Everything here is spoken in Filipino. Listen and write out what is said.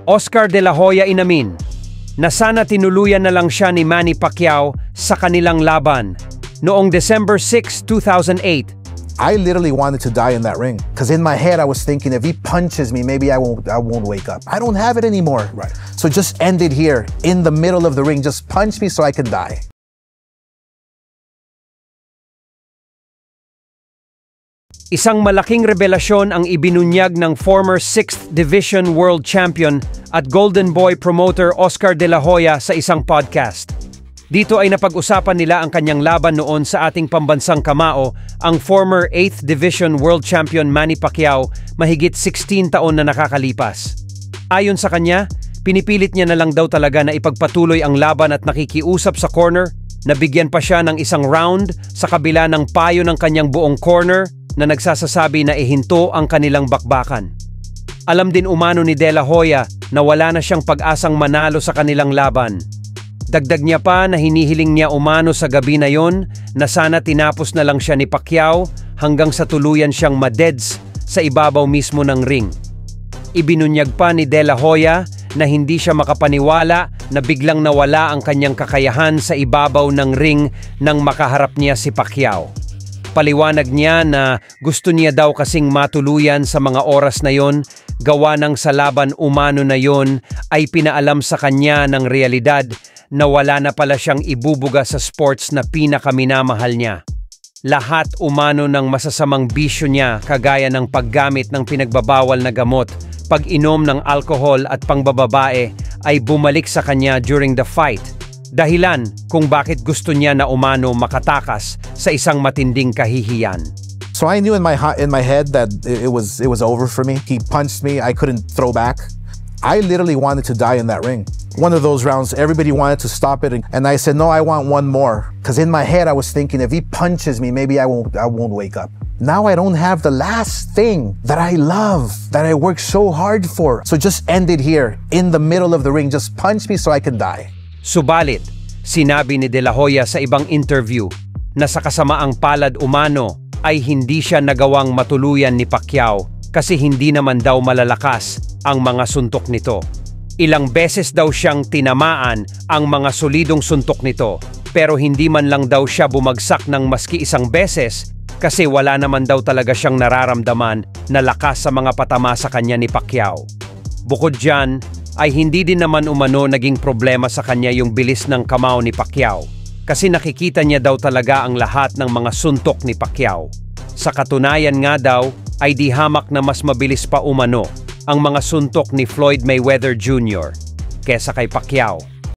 Oscar De La Hoya inamin na sana tinuluyan na lang siya ni Manny Pacquiao sa kanilang laban noong December 6, 2008. I literally wanted to die in that ring because in my head I was thinking if he punches me, maybe I won't wake up. I don't have it anymore. Right. So just end it here in the middle of the ring. Just punch me so I can die. Isang malaking revelasyon ang ibinunyag ng former 6th Division World Champion at Golden Boy promoter Oscar De La Hoya sa isang podcast. Dito ay napag-usapan nila ang kanyang laban noon sa ating pambansang kamao, ang former 8th Division World Champion Manny Pacquiao, mahigit 16 taon na nakakalipas. Ayon sa kanya, pinipilit niya na lang daw talaga na ipagpatuloy ang laban at nakikiusap sa corner, nabigyan pa siya ng isang round sa kabila ng payo ng kanyang buong corner na nagsasasabi na ihinto ang kanilang bakbakan. Alam din umano ni De La Hoya na wala na siyang pag-asang manalo sa kanilang laban. Dagdag niya pa na hinihiling niya umano sa gabi na yon na sana tinapos na lang siya ni Pacquiao hanggang sa tuluyan siyang madeds sa ibabaw mismo ng ring. Ibinunyag pa ni De La Hoya na hindi siya makapaniwala na biglang nawala ang kanyang kakayahan sa ibabaw ng ring nang makaharap niya si Pacquiao. Paliwanag niya na gusto niya daw kasing matuluyan sa mga oras na yon, gawa ng sa laban umano na yon ay pinaalam sa kanya ng realidad na wala na pala siyang ibubuga sa sports na pinakaminamahal niya. Lahat umano ng masasamang bisyo niya kagaya ng paggamit ng pinagbabawal na gamot, pag-inom ng alkohol at pangbababae ay bumalik sa kanya during the fight. Dahilan kung bakit gusto niya na umano makatakas sa isang matinding kahihiyan. So I knew in my head that it was over for me. He punched me, I couldn't throw back. I literally wanted to die in that ring. One of those rounds, everybody wanted to stop it, and I said, no, I want one more. Because in my head I was thinking if he punches me, maybe I won't wake up. Now I don't have the last thing that I love, that I worked so hard for. So just end it here, in the middle of the ring. Just punch me so I can die. Subalit, sinabi ni De La Hoya sa ibang interview na sa kasamaang palad umano ay hindi siya nagawang matuluyan ni Pacquiao kasi hindi naman daw malalakas ang mga suntok nito. Ilang beses daw siyang tinamaan ang mga solidong suntok nito pero hindi man lang daw siya bumagsak ng maski isang beses kasi wala naman daw talaga siyang nararamdaman na lakas sa mga patama sa kanya ni Pacquiao. Bukod dyan, ay hindi din naman umano naging problema sa kanya yung bilis ng kamao ni Pacquiao kasi nakikita niya daw talaga ang lahat ng mga suntok ni Pacquiao. Sa katunayan nga daw ay di hamak na mas mabilis pa umano ang mga suntok ni Floyd Mayweather Jr. kesa kay Pacquiao.